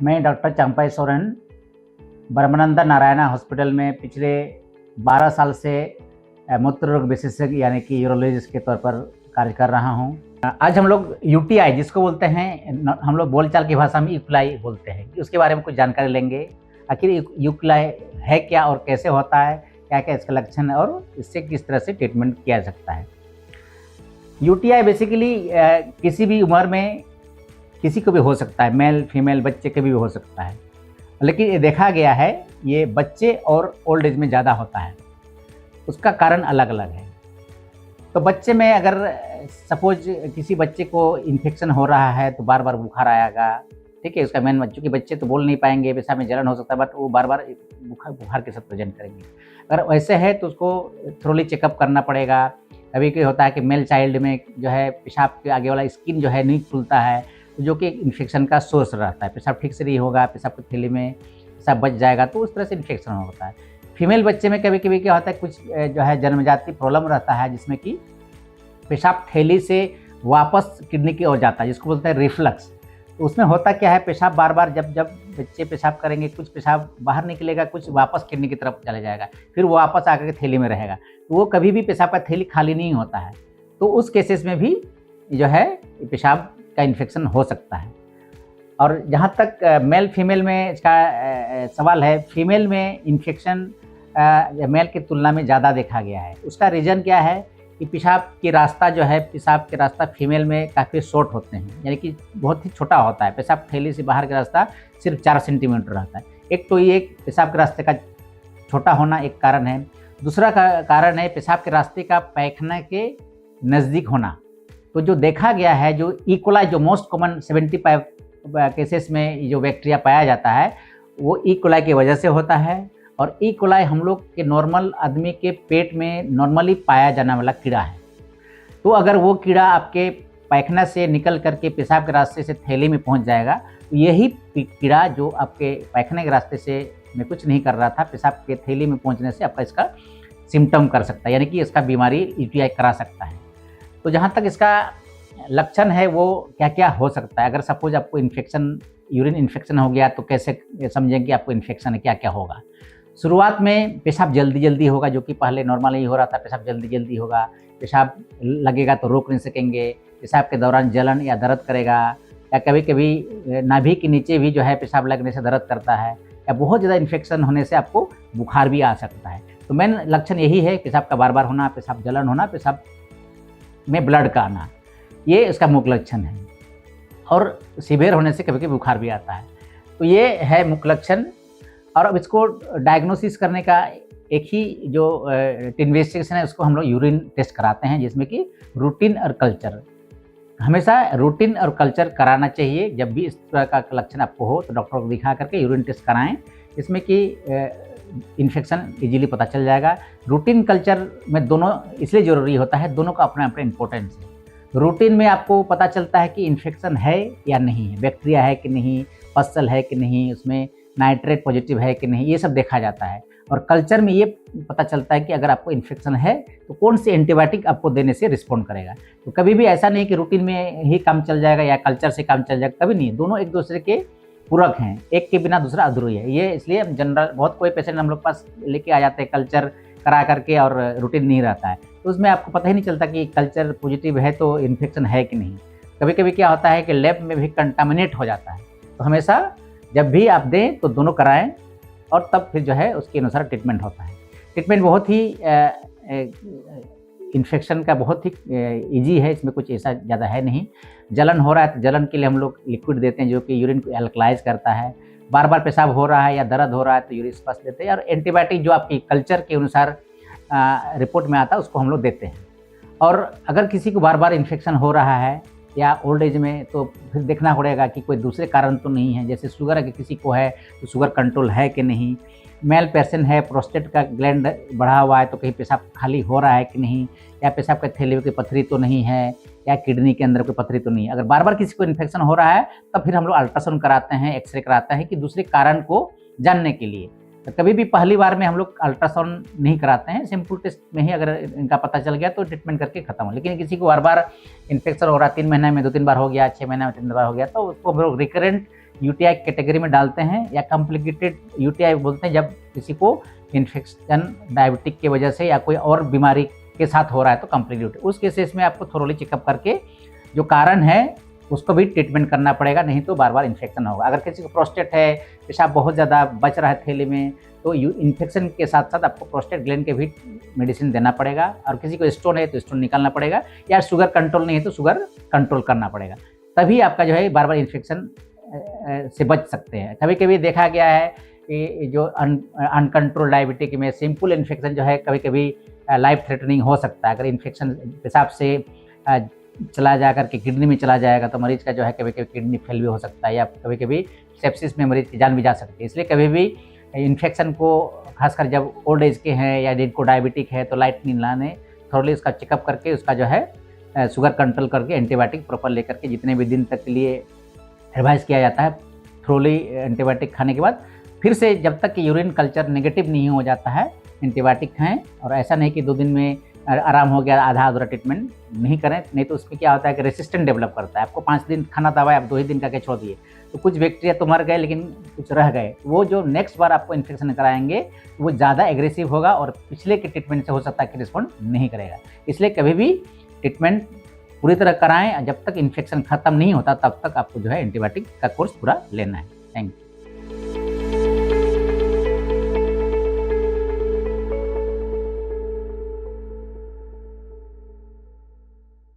मैं डॉक्टर चंपा सोरेन ब्रह्मानंद नारायणा हॉस्पिटल में पिछले 12 साल से मूत्र रोग विशेषज्ञ यानी कि यूरोलॉजिस्ट के तौर पर कार्य कर रहा हूं। आज हम लोग यूटीआई जिसको बोलते हैं, हम लोग बोलचाल की भाषा में यूक्लाई बोलते हैं, उसके बारे में कुछ जानकारी लेंगे। आखिर यूक्लाई है क्या और कैसे होता है, क्या क्या इसका लक्षण है और इससे किस तरह से ट्रीटमेंट किया जा सकता है। यूटीआई बेसिकली किसी भी उम्र में किसी को भी हो सकता है, मेल फीमेल बच्चे के भी हो सकता है, लेकिन ये देखा गया है ये बच्चे और ओल्ड एज में ज़्यादा होता है। उसका कारण अलग अलग है। तो बच्चे में अगर सपोज किसी बच्चे को इन्फेक्शन हो रहा है तो बार बार बुखार आएगा, ठीक है। उसका मेन बच्चों के बच्चे तो बोल नहीं पाएंगे, पेशाब में जलन हो सकता है, बट वो बार बार बुखार के साथ प्रेजेंट करेंगे। अगर वैसे है तो उसको थोड़ी चेकअप करना पड़ेगा। कभी कभी होता है कि मेल चाइल्ड में जो है पेशाब के आगे वाला स्किन जो है नहीं खुलता है, जो कि इन्फेक्शन का सोर्स रहता है। पेशाब ठीक से नहीं होगा, पेशाब की थैली में पेशाब बच जाएगा तो उस तरह से इन्फेक्शन होता है। फीमेल बच्चे में कभी कभी क्या होता है, कुछ जो है जन्मजाति प्रॉब्लम रहता है जिसमें कि पेशाब थैली से वापस किडनी की ओर जाता है, जिसको बोलते हैं रिफ्लक्स। तो उसमें होता क्या है, पेशाब बार बार जब बच्चे पेशाब करेंगे, कुछ पेशाब बाहर निकलेगा, कुछ वापस किडनी की तरफ चला जाएगा, फिर वो वापस आकर के थैली में रहेगा। तो वो कभी भी पेशाब का थैली खाली नहीं होता है। तो उस केसेस में भी जो है पेशाब का इन्फेक्शन हो सकता है। और जहाँ तक मेल फीमेल में इसका सवाल है, फीमेल में इन्फेक्शन मेल की तुलना में ज़्यादा देखा गया है। उसका रीज़न क्या है कि पेशाब के रास्ता जो है, पेशाब के रास्ता फीमेल में काफ़ी शॉर्ट होते हैं, यानी कि बहुत ही छोटा होता है। पेशाब थैली से बाहर का रास्ता सिर्फ 4 सेंटीमीटर रहता है। एक तो ये पेशाब के रास्ते का छोटा होना एक कारण है। दूसरा कारण है पेशाब के रास्ते का पैखाना के नज़दीक होना। तो जो देखा गया है, जो इकोलाई जो मोस्ट कॉमन 75 केसेस में जो बैक्टीरिया पाया जाता है वो इकोलाई की वजह से होता है। और इकोलाई हम लोग के नॉर्मल आदमी के पेट में नॉर्मली पाया जाने वाला कीड़ा है। तो अगर वो कीड़ा आपके पैखाना से निकल करके पेशाब के रास्ते से थैली में पहुंच जाएगा, तो यही कीड़ा जो आपके पैखाने के रास्ते से में कुछ नहीं कर रहा था, पेशाब के थैली में पहुंचने से आपका इसका सिम्टम कर सकता है, यानी कि इसका बीमारी यूटीआई करा सकता है। तो जहाँ तक इसका लक्षण है वो क्या क्या हो सकता है, अगर सपोज आपको इन्फेक्शन, यूरिन इन्फेक्शन हो गया तो कैसे समझें कि आपको इन्फेक्शन है, क्या क्या होगा। शुरुआत में पेशाब जल्दी जल्दी होगा, जो कि पहले नॉर्मल ही हो रहा था, पेशाब जल्दी जल्दी होगा। पेशाब लगेगा तो रोक नहीं सकेंगे। पेशाब के दौरान जलन या दर्द करेगा, या कभी कभी नाभि के नीचे भी जो है पेशाब लगने से दर्द करता है, या बहुत ज़्यादा इन्फेक्शन होने से आपको बुखार भी आ सकता है। तो मेन लक्षण यही है, पेशाब का बार बार होना, पेशाब जलन होना, पेशाब में ब्लड का आना, ये इसका मुख्य लक्षण है। और सीवियर होने से कभी कभी बुखार भी आता है। तो ये है मुख्य लक्षण। और अब इसको डायग्नोसिस करने का एक ही जो इन्वेस्टिगेशन है, उसको हम लोग यूरिन टेस्ट कराते हैं, जिसमें कि रूटीन और कल्चर, हमेशा रूटीन और कल्चर कराना चाहिए। जब भी इस तरह का लक्षण आपको हो तो डॉक्टर को दिखा करके यूरिन टेस्ट कराएं, जिसमें कि इन्फेक्शन इजीली पता चल जाएगा। रूटीन कल्चर में दोनों इसलिए ज़रूरी होता है, दोनों का अपना अपना इम्पोर्टेंस है। रूटीन में आपको पता चलता है कि इन्फेक्शन है या नहीं है, बैक्टीरिया है कि नहीं, पस्सल है कि नहीं, उसमें नाइट्रेट पॉजिटिव है कि नहीं, ये सब देखा जाता है। और कल्चर में ये पता चलता है कि अगर आपको इन्फेक्शन है तो कौन सी एंटीबायोटिक आपको देने से रिस्पॉन्ड करेगा। तो कभी भी ऐसा नहीं कि रूटीन में ही काम चल जाएगा या कल्चर से काम चल जाएगा, कभी नहीं। दोनों एक दूसरे के पूरक हैं, एक के बिना दूसरा अधूरी है। ये इसलिए हम जनरल बहुत कोई पेशेंट हम लोग पास लेके आ जाते हैं कल्चर करा करके और रूटीन नहीं रहता है, तो उसमें आपको पता ही नहीं चलता कि कल्चर पॉजिटिव है तो इन्फेक्शन है कि नहीं। कभी कभी क्या होता है कि लैब में भी कंटामिनेट हो जाता है। तो हमेशा जब भी आप दें तो दोनों कराएं, और तब फिर जो है उसके अनुसार ट्रीटमेंट होता है। ट्रीटमेंट बहुत ही इन्फेक्शन का बहुत ही इजी है, इसमें कुछ ऐसा ज़्यादा है नहीं। जलन हो रहा है तो जलन के लिए हम लोग लिक्विड देते हैं, जो कि यूरिन को एल्कलाइज करता है। बार बार पेशाब हो रहा है या दर्द हो रहा है तो यूरिन स्पष्ट देते हैं। और एंटीबायोटिक जो आपकी कल्चर के अनुसार रिपोर्ट में आता है उसको हम लोग देते हैं। और अगर किसी को बार बार इन्फेक्शन हो रहा है या ओल्ड एज में, तो फिर देखना पड़ेगा कि कोई दूसरे कारण तो नहीं है। जैसे शुगर अगर किसी को है तो शुगर कंट्रोल है कि नहीं, मेल पर्सन है, प्रोस्टेट का ग्लैंड बढ़ा हुआ है तो कहीं पेशाब खाली हो रहा है कि नहीं, या पेशाब के थैली की पथरी तो नहीं है, या किडनी के अंदर कोई पथरी तो नहीं है। अगर बार बार किसी को इन्फेक्शन हो रहा है तब फिर हम लोग अल्ट्रासाउंड कराते हैं, एक्सरे कराते हैं कि दूसरे कारण को जानने के लिए। तो कभी भी पहली बार में हम लोग अल्ट्रासाउंड नहीं कराते हैं, सिंपल टेस्ट में ही अगर इनका पता चल गया तो ट्रीटमेंट करके खत्म हो। लेकिन किसी को बार बार इन्फेक्शन हो रहा है, 3 महीने में 2-3 बार हो गया, 6 महीने में 3 बार हो गया, तो उसको हम लोग रिकरेंट यूटीआई कैटेगरी में डालते हैं, या कॉम्प्लिकेटेड यूटीआई बोलते हैं जब किसी को इन्फेक्शन डायबिटिक की वजह से या कोई और बीमारी के साथ हो रहा है तो कॉम्प्लिकेटेड। उस केसेस में आपको थोरोली चेकअप करके जो कारण है उसको भी ट्रीटमेंट करना पड़ेगा, नहीं तो बार बार इन्फेक्शन होगा। अगर किसी को प्रोस्टेट है, पेशाब बहुत ज़्यादा बच रहा है थैली में, तो इन्फेक्शन के साथ साथ आपको प्रोस्टेट ग्लैंड के भी मेडिसिन देना पड़ेगा। और किसी को स्टोन है तो स्टोन निकालना पड़ेगा, या शुगर कंट्रोल नहीं है तो शुगर कंट्रोल करना पड़ेगा, तभी आपका जो है बार बार इन्फेक्शन से बच सकते हैं। कभी कभी देखा गया है कि जो अनकंट्रोल डायबिटिक में सिंपल इन्फेक्शन जो है कभी कभी लाइफ थ्रेटनिंग हो सकता है। अगर इन्फेक्शन पेशाब से चला जा करके किडनी में चला जाएगा तो मरीज का जो है कभी कभी किडनी फेल भी हो सकता है, या कभी कभी सेप्सिस में मरीज की जान भी जा सकती है। इसलिए कभी भी इन्फेक्शन को, खासकर जब ओल्ड एज के हैं या जिनको डायबिटिक है, तो लाइट नहीं लाने, थोड़ी उसका चेकअप करके उसका जो है शुगर कंट्रोल करके एंटीबायोटिक प्रॉपर लेकर के जितने भी दिन तक के लिए एडवाइस किया जाता है, थ्रोली एंटीबायोटिक खाने के बाद फिर से जब तक कि यूरिन कल्चर नेगेटिव नहीं हो जाता है एंटीबायोटिक खाएँ। और ऐसा नहीं कि 2 दिन में आराम हो गया आधा अधूरा ट्रीटमेंट नहीं करें, नहीं तो उसमें क्या होता है कि रेसिस्टेंट डेवलप करता है। आपको 5 दिन खाना दवाई आप 2 ही दिन का के छोड़ दिए, तो कुछ बैक्टीरिया तो मर गए लेकिन कुछ रह गए, वो जो नेक्स्ट बार आपको इन्फेक्शन कराएंगे वो ज़्यादा एग्रेसिव होगा और पिछले के ट्रीटमेंट से हो सकता है कि रिस्पॉन्ड नहीं करेगा। इसलिए कभी भी ट्रीटमेंट पूरी तरह कराएं, जब तक इन्फेक्शन खत्म नहीं होता तब तक आपको जो है एंटीबायोटिक का कोर्स पूरा लेना है। Thank you.